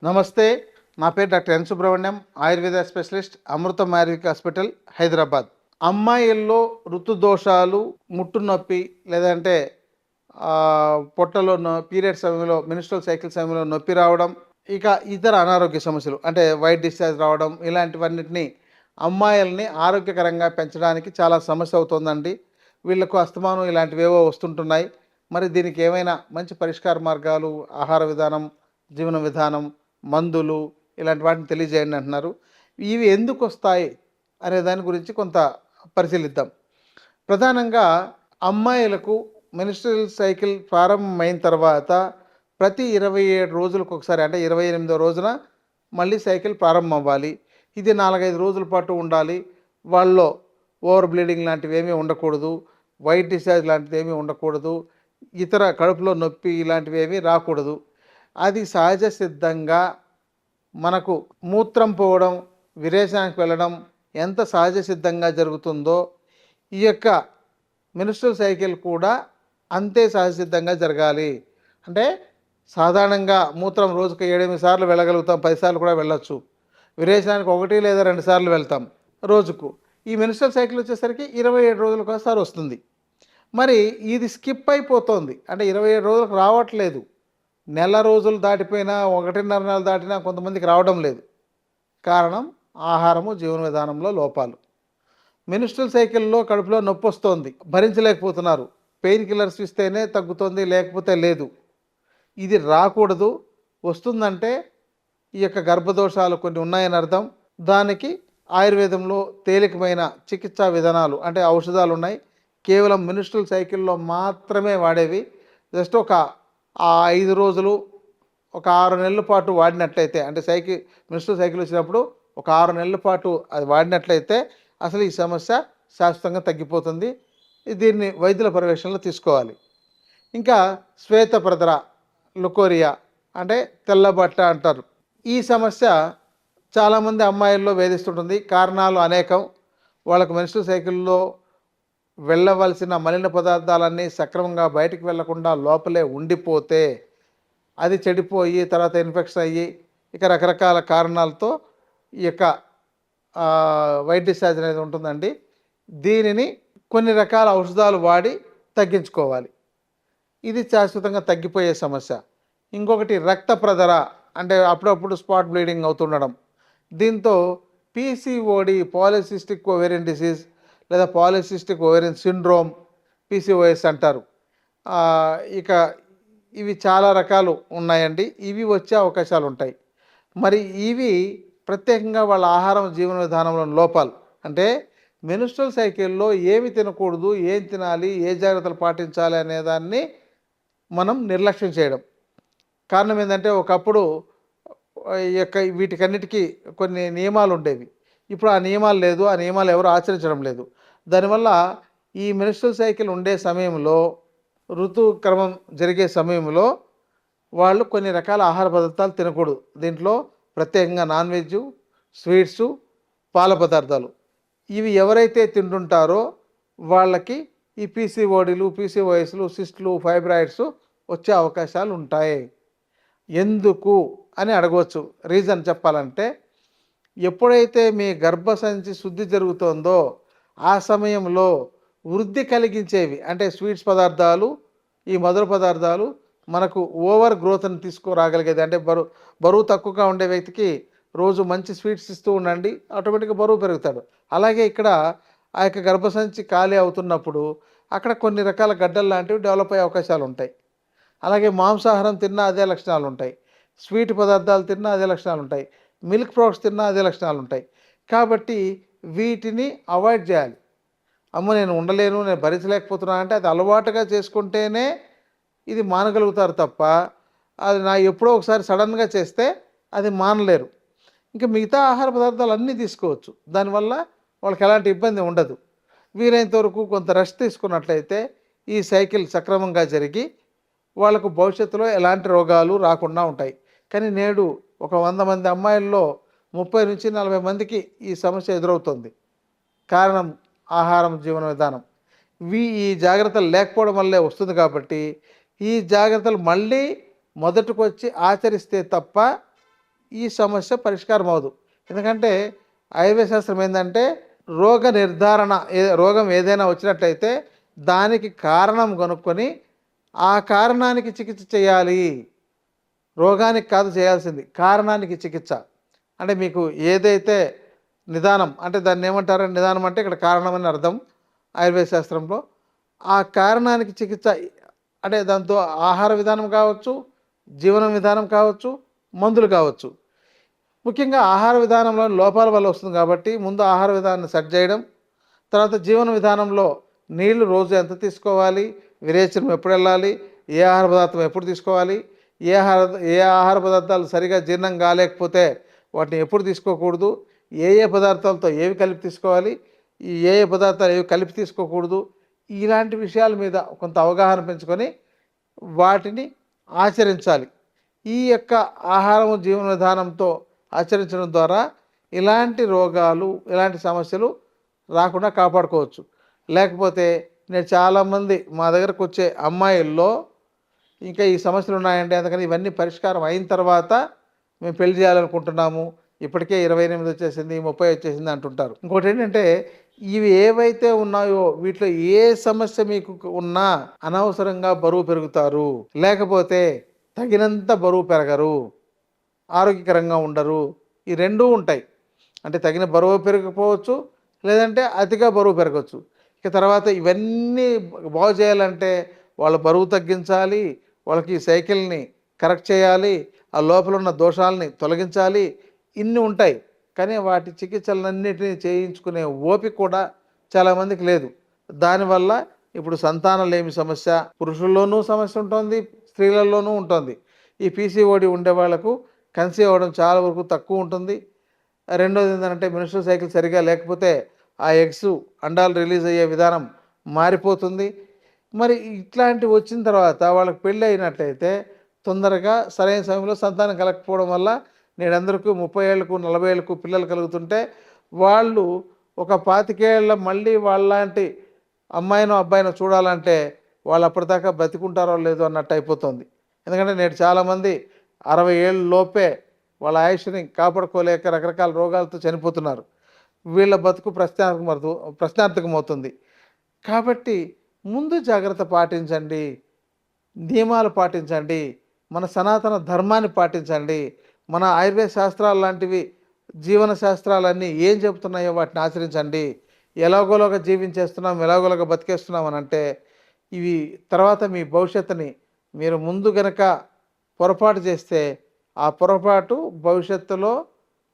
నమస్తే. నా పేరు doctor N Subrahmanyam, Ayurveda specialist, Amrutham Ayurvedic hospital, Hyderabad. అమ్మాయిల్లో ఋతుదోషాలు, ముట్టు నొప్పి లేదంటే పొట్టలో పీరియడ్ సమయంలో మెన్స్ట్రువల్ సైకిల్ సమయంలో నొప్పి రావడం, ఇక ఇతర అనారోగ్య సమస్యలు అంటే వైట్ డిశ్చార్జ్ రావడం, ఇలాంటివన్నిటిని అమ్మాయిల్ని ఆరోగ్యకరంగా పెంచడానికి చాలా సమస్య అవుతుందండి. వీళ్ళకు అస్తమానం ఇలాంటివేవో వస్తుంటున్నాయి. మరి దీనికి ఏమైనా మంచి పరిష్కార మార్గాలు, ఆహార విధానం, జీవన విధానం, మందులు ఇలాంటి వాటిని తెలియజేయండి అంటున్నారు. ఇవి ఎందుకొస్తాయి అనే దాని గురించి కొంత పరిశీలిద్దాం. ప్రధానంగా అమ్మాయిలకు మెన్స్ట్రువల్ సైకిల్ ప్రారంభమైన తర్వాత ప్రతి 27 రోజులకు ఒకసారి అంటే 28వ రోజున మళ్ళీ సైకిల్ ప్రారంభం అవ్వాలి. ఇది 4, 5 రోజుల పాటు ఉండాలి. వాళ్ళలో ఓవర్ బ్లీడింగ్ లాంటివేమీ ఉండకూడదు. వైట్ డిశ్చార్జ్ లాంటిదేమీ ఉండకూడదు. ఇతర కడుపులో నొప్పి ఇలాంటివేమీ రాకూడదు. అది సహజ సిద్ధంగా మనకు మూత్రం పోవడం, విరేచనానికి వెళ్ళడం ఎంత సహజ సిద్ధంగా జరుగుతుందో ఈ యొక్క మెన్స్ట్రువల్ సైకిల్ కూడా అంతే సహజ సిద్ధంగా జరగాలి. అంటే సాధారణంగా మూత్రం రోజుకు 7, 8 సార్లు వెళ్ళగలుగుతాం, 10 సార్లు కూడా వెళ్ళొచ్చు. విరేచనానికి 1 లేదా 2 సార్లు వెళ్తాం రోజుకు. ఈ మెన్స్ట్రువల్ సైకిల్ వచ్చేసరికి 27 రోజులకు ఒకసారి వస్తుంది. మరి ఇది స్కిప్ అయిపోతుంది. అంటే 27 రోజులకు రావట్లేదు. నెల రోజులు దాటిపోయినా, 1.5 నెలలు దాటినా కొంతమందికి రావడం లేదు. కారణం ఆహారము, జీవన విధానంలో లోపాలు. మెన్స్ట్రువల్ సైకిల్లో కడుపులో నొప్పి వస్తోంది, భరించలేకపోతున్నారు. పెయిన్ కిల్లర్స్ ఇస్తేనే తగ్గుతుంది, లేకపోతే లేదు. ఇది రాకూడదు. వస్తుందంటే ఈ యొక్క గర్భదోషాలు కొన్ని ఉన్నాయని అర్థం. దానికి ఆయుర్వేదంలో తేలికమైన చికిత్సా విధానాలు అంటే ఔషధాలు ఉన్నాయి. కేవలం మెన్స్ట్రువల్ సైకిల్లో మాత్రమే వాడేవి. జస్ట్ ఒక 5 రోజులు, ఒక 6 నెలల పాటు వాడినట్లయితే అంటే మెన్స్ట్రువల్ సైకిల్ వచ్చినప్పుడు ఒక 6 నెలల పాటు అది వాడినట్లయితే అసలు ఈ సమస్య శాశ్వతంగా తగ్గిపోతుంది. దీన్ని వైద్యుల పర్యవేక్షణలో తీసుకోవాలి. ఇంకా శ్వేతప్రదర, లుకోరియా అంటే తెల్లబట్ట అంటారు. ఈ సమస్య చాలామంది అమ్మాయిల్లో వేధిస్తుంటుంది. కారణాలు అనేకం. వాళ్ళకు మెన్స్ట్రువల్ సైకిల్లో వెళ్ళవలసిన మలిన పదార్థాలన్నీ సక్రమంగా బయటికి వెళ్లకుండా లోపలే ఉండిపోతే అది చెడిపోయి తర్వాత ఇన్ఫెక్షన్ అయ్యి ఇక రకరకాల కారణాలతో ఈ యొక్క వైట్ డిశ్చార్జ్ అనేది ఉంటుందండి. దీనిని కొన్ని రకాల ఔషధాలు వాడి తగ్గించుకోవాలి. ఇది శాశ్వతంగా తగ్గిపోయే సమస్య. ఇంకొకటి రక్త ప్రదర అంటే అప్పుడప్పుడు స్పాట్ బ్లీడింగ్ అవుతుండడం. దీంతో పీసీఓడి, పాలిసిస్టిక్ ఓవేరియన్ డిసీజ్ లేదా పాలిసిస్టిక్ ఓవేరియన్ సిండ్రోమ్, పీసీఓఎస్ అంటారు. ఇక ఇవి చాలా రకాలు ఉన్నాయండి. ఇవి వచ్చే అవకాశాలు ఉంటాయి. మరి ఇవి ప్రత్యేకంగా వాళ్ళ ఆహారం, జీవన విధానంలో లోపాలు. అంటే మెన్స్ట్రువల్ సైకిల్లో ఏమి తినకూడదు, ఏం తినాలి, ఏ జాగ్రత్తలు పాటించాలి అనేదాన్ని మనం నిర్లక్ష్యం చేయడం. కారణం ఏంటంటే ఒకప్పుడు ఈ యొక్క వీటికన్నిటికీ కొన్ని నియమాలు ఉండేవి. ఇప్పుడు ఆ నియమాలు లేదు. ఆ నియమాలు ఎవరు ఆచరించడం లేదు. దానివల్ల ఈ మెన్స్ట్రువల్ సైకిల్ ఉండే సమయంలో, ఋతుక్రమం జరిగే సమయంలో వాళ్ళు కొన్ని రకాల ఆహార పదార్థాలు తినకూడదు. దీంట్లో ప్రత్యేకంగా నాన్ వెజ్, స్వీట్సు, పాల పదార్థాలు ఇవి ఎవరైతే తింటుంటారో వాళ్ళకి ఈ పీసీఓడీలు, పీసీఓఎస్లు, సిస్టులు, ఫైబ్రాయిడ్స్ వచ్చే అవకాశాలు ఉంటాయి. ఎందుకు అని అడగవచ్చు. రీజన్ చెప్పాలంటే ఎప్పుడైతే మీ గర్భసంచి శుద్ధి జరుగుతుందో ఆ సమయంలో వృద్ధి కలిగించేవి అంటే స్వీట్స్ పదార్థాలు, ఈ మధుర పదార్థాలు మనకు ఓవర్ గ్రోత్ని తీసుకురాగలిగేది. అంటే బరువు తక్కువగా ఉండే వ్యక్తికి రోజు మంచి స్వీట్స్ ఇస్తూ ఉండండి, ఆటోమేటిక్గా బరువు పెరుగుతాడు. అలాగే ఇక్కడ ఆ యొక్క గర్భసంచి ఖాళీ అవుతున్నప్పుడు అక్కడ కొన్ని రకాల గడ్డలు లాంటివి డెవలప్ అయ్యే అవకాశాలు ఉంటాయి. అలాగే మాంసాహారం తిన్నా అదే లక్షణాలు ఉంటాయి. స్వీట్ పదార్థాలు తిన్నా అదే లక్షణాలు ఉంటాయి. మిల్క్ ప్రొడక్ట్స్ తిన్నా అదే లక్షణాలు ఉంటాయి. కాబట్టి వీటిని అవాయిడ్ చేయాలి. అమ్మ నేను ఉండలేను, నేను భరించలేకపోతున్నాను అంటే అది అలవాటుగా చేసుకుంటేనే ఇది మానగలుగుతారు తప్ప అది ఎప్పుడో ఒకసారి సడన్గా చేస్తే అది మానలేరు. ఇంకా మిగతా ఆహార పదార్థాలు అన్నీ తీసుకోవచ్చు. దానివల్ల వాళ్ళకి ఎలాంటి ఇబ్బంది ఉండదు. వీలైనంత వరకు కొంత రెస్ట్ తీసుకున్నట్లయితే ఈ సైకిల్ సక్రమంగా జరిగి వాళ్ళకు భవిష్యత్తులో ఎలాంటి రోగాలు రాకుండా ఉంటాయి. కానీ నేడు ఒక 100 మంది అమ్మాయిల్లో 30 నుంచి 40 మందికి ఈ సమస్య ఎదురవుతుంది. కారణం ఆహారం, జీవన విధానం. ఈ జాగ్రత్తలు లేకపోవడం వల్లే వస్తుంది. కాబట్టి ఈ జాగ్రత్తలు మళ్ళీ మొదటికొచ్చి ఆచరిస్తే తప్ప ఈ సమస్య పరిష్కారం అవ్వదు. ఎందుకంటే ఆయుర్వేద శాస్త్రం ఏంటంటే రోగ నిర్ధారణ, రోగం ఏదైనా వచ్చినట్లయితే దానికి కారణం కనుక్కొని ఆ కారణానికి చికిత్స చేయాలి. రోగానికి కాదు చేయాల్సింది, కారణానికి చికిత్స. అంటే మీకు ఏదైతే నిదానం అంటే దాన్ని ఏమంటారంటే, నిదానం అంటే ఇక్కడ కారణం అని అర్థం ఆయుర్వేద శాస్త్రంలో. ఆ కారణానికి చికిత్స అంటే దాంతో ఆహార విధానం కావచ్చు, జీవన విధానం కావచ్చు, మందులు కావచ్చు. ముఖ్యంగా ఆహార విధానంలో లోపాల వల్ల వస్తుంది కాబట్టి ముందు ఆహార విధానాన్ని సెట్ చేయడం, తర్వాత జీవన విధానంలో నీళ్లు రోజు ఎంత తీసుకోవాలి, విరేచనం ఎప్పుడు వెళ్ళాలి, ఏ ఆహార పదార్థం ఎప్పుడు తీసుకోవాలి, ఏ ఆహార పదార్థాలు సరిగా జీర్ణం కాలేకపోతే వాటిని ఎప్పుడు తీసుకోకూడదు, ఏ పదార్థాలతో ఏవి కలిపి తీసుకోవాలి, ఏ పదార్థాలు ఏవి కలిపి తీసుకోకూడదు, ఇలాంటి విషయాల మీద కొంత అవగాహన పెంచుకొని వాటిని ఆచరించాలి. ఈ యొక్క ఆహారము జీవన విధానంతో ఆచరించడం ద్వారా ఇలాంటి రోగాలు, ఇలాంటి సమస్యలు రాకుండా కాపాడుకోవచ్చు. లేకపోతే నేను చాలామంది మా దగ్గరకు వచ్చే అమ్మాయిల్లో ఇంకా ఈ సమస్యలు ఉన్నాయండి, అందుకని ఇవన్నీ పరిష్కారం అయిన తర్వాత మేము పెళ్లి చేయాలనుకుంటున్నాము, ఇప్పటికే 28 వచ్చేసింది, 30 వచ్చేసింది అంటుంటారు. ఇంకోటి ఏంటంటే ఇవి ఏవైతే ఉన్నాయో వీటిలో ఏ సమస్య మీకు ఉన్నా అనవసరంగా బరువు పెరుగుతారు, లేకపోతే తగినంత బరువు పెరగరు, ఆరోగ్యకరంగా ఉండరు. ఈ రెండూ ఉంటాయి. అంటే తగిన బరువు పెరగకపోవచ్చు, లేదంటే అతిగా బరువు పెరగవచ్చు. ఇక తర్వాత ఇవన్నీ బాగు చేయాలంటే వాళ్ళ బరువు తగ్గించాలి, వాళ్ళకి సైకిల్ని కరెక్ట్ చేయాలి, ఆ లోపల ఉన్న దోషాలని తొలగించాలి, ఇన్ని ఉంటాయి. కానీ వాటి చికిత్సలన్నిటినీ చేయించుకునే ఓపిక కూడా చాలామందికి లేదు. దానివల్ల ఇప్పుడు సంతానలేమి సమస్య పురుషుల్లోనూ సమస్య ఉంటుంది, స్త్రీలలోనూ ఉంటుంది. ఈ పీసీఓడి ఉండే వాళ్ళకు కన్సీవ్ అవ్వడం చాలా వరకు తక్కువ ఉంటుంది. రెండోది ఏంటంటే మెన్స్ట్రువల్ సైకిల్ సరిగా లేకపోతే ఆ ఎగ్స్ అండాలు రిలీజ్ అయ్యే విధానం మారిపోతుంది. మరి ఇట్లాంటివి వచ్చిన తర్వాత వాళ్ళకి పెళ్ళి అయినట్లయితే తొందరగా సరైన సమయంలో సంతానం కలగకపోవడం వల్ల నేనందరికీ 30 ఏళ్ళకు 40 ఏళ్ళకు పిల్లలు కలుగుతుంటే వాళ్ళు ఒక 25 ఏళ్ళ మళ్ళీ వాళ్ళలాంటి అమ్మాయినో అబ్బాయినో చూడాలంటే వాళ్ళు అప్పటిదాకా బతికుంటారో లేదో అన్నట్టు అయిపోతుంది. ఎందుకంటే నేడు చాలామంది 60 ఏళ్ళ లోపే వాళ్ళ ఆయుష్ని కాపాడుకోలేక రకరకాల రోగాలతో చనిపోతున్నారు. వీళ్ళ బతుకు ప్రశ్నార్థకమవుతుంది. కాబట్టి ముందు జాగ్రత్త పాటించండి, నియమాలు పాటించండి, మన సనాతన ధర్మాన్ని పాటించండి. మన ఆయుర్వేద శాస్త్రాలు లాంటివి జీవన శాస్త్రాలన్నీ ఏం చెబుతున్నాయో వాటిని ఆచరించండి. ఎలాగోలాగా జీవించేస్తున్నాం, ఎలాగోలాగా బతికేస్తున్నాం అని అంటే ఇవి తర్వాత మీ భవిష్యత్తుని మీరు ముందు గనక పొరపాటు చేస్తే ఆ పొరపాటు భవిష్యత్తులో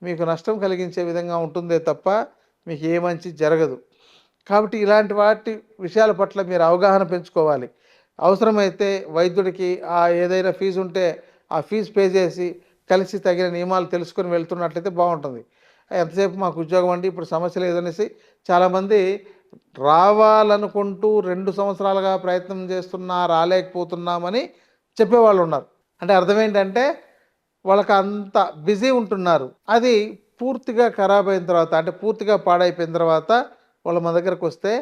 మీకు నష్టం కలిగించే విధంగా ఉంటుందే తప్ప మీకు ఏ మంచి జరగదు. కాబట్టి ఇలాంటి వాటి విషయాల పట్ల మీరు అవగాహన పెంచుకోవాలి. అవసరమైతే వైద్యుడికి ఏదైనా ఫీజు ఉంటే ఆ ఫీజు పే చేసి కలిసి తగిన నియమాలు తెలుసుకొని వెళ్తున్నట్లయితే బాగుంటుంది. ఎంతసేపు మాకు ఉద్యోగం అండి, ఇప్పుడు సమస్య లేదనేసి చాలామంది రావాలనుకుంటూ 2 సంవత్సరాలుగా ప్రయత్నం చేస్తున్నా రాలేకపోతున్నామని చెప్పేవాళ్ళు ఉన్నారు. అంటే అర్థం ఏంటంటే వాళ్ళకి అంత బిజీ ఉంటున్నారు. అది పూర్తిగా ఖరాబ్ అయిన తర్వాత, అంటే పూర్తిగా పాడైపోయిన తర్వాత వాళ్ళు మన దగ్గరకు వస్తే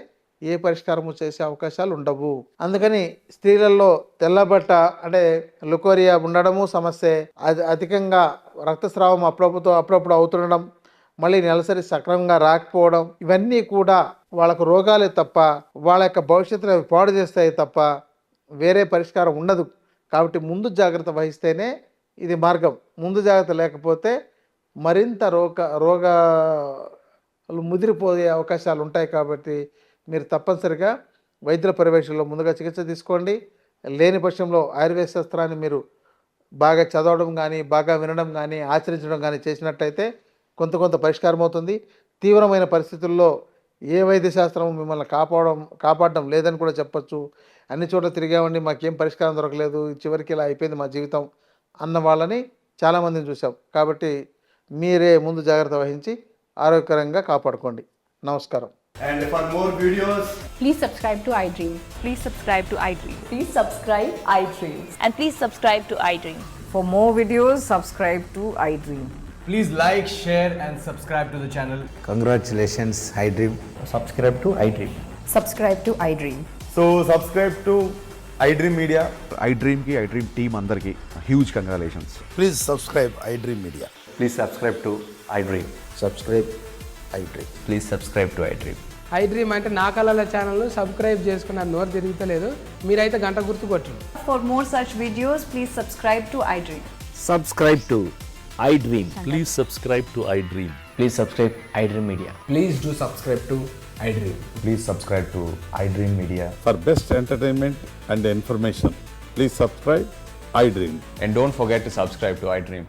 ఏ పరిష్కారము చేసే అవకాశాలు ఉండవు. అందుకని స్త్రీలలో తెల్లబట్ట అంటే లుకోరియా ఉండడము సమస్యే, అది అధికంగా రక్తస్రావం అప్పుడప్పుడు అవుతుండడం, మళ్ళీ నెలసరి సక్రమంగా రాకపోవడం, ఇవన్నీ కూడా వాళ్ళకు రోగాలే తప్ప వాళ్ళ యొక్క భవిష్యత్తును పాడు చేస్తాయి తప్ప వేరే పరిష్కారం ఉండదు. కాబట్టి ముందు జాగ్రత్త వహిస్తేనే ఇది మార్గం. ముందు జాగ్రత్త లేకపోతే మరింత రోగాలు ముదిరిపోయే అవకాశాలు ఉంటాయి. కాబట్టి మీరు తప్పనిసరిగా వైద్యుల పర్యవేక్షణలో ముందుగా చికిత్స తీసుకోండి. లేని పక్షంలో ఆయుర్వేద శాస్త్రాన్ని మీరు బాగా చదవడం కానీ, బాగా వినడం కానీ, ఆచరించడం కానీ చేసినట్టయితే కొంత పరిష్కారం అవుతుంది. తీవ్రమైన పరిస్థితుల్లో ఏ వైద్య శాస్త్రం మిమ్మల్ని కాపాడడం లేదని కూడా చెప్పచ్చు. అన్ని చోట్ల తిరిగామండి, మాకేం పరిష్కారం దొరకలేదు, చివరికి ఇలా అయిపోయింది మా జీవితం అన్న వాళ్ళని చాలామందిని చూసాం. కాబట్టి మీరే ముందు జాగ్రత్త వహించి ఆరోగ్యకరంగా కాపాడుకోండి. నమస్కారం. And for more videos, please subscribe to iDream. Please subscribe to iDream. Please subscribe iDream. And please subscribe to iDream. For more videos, subscribe to iDream. please like, share and subscribe to the channel. Congratulations, iDream. Subscribe to iDream. Subscribe to iDream. So subscribe to iDream Media. iDream team అందరికి huge congratulations. Please subscribe iDream Media. Please subscribe to iDream. Subscribe iDream. Please subscribe to iDream. I dream అంటే నా కళల channel subscribe చేసుకున్న నోరు తిరుగుతలేదు మీరైతే గంట గుర్తు కొట్టండి. For more such videos, please subscribe to iDream. Subscribe to iDream. Please subscribe to iDream. Please subscribe iDream Media. Please do subscribe to iDream. Please subscribe to iDream Media. For best entertainment and information, please subscribe iDream. And don't forget to subscribe to iDream.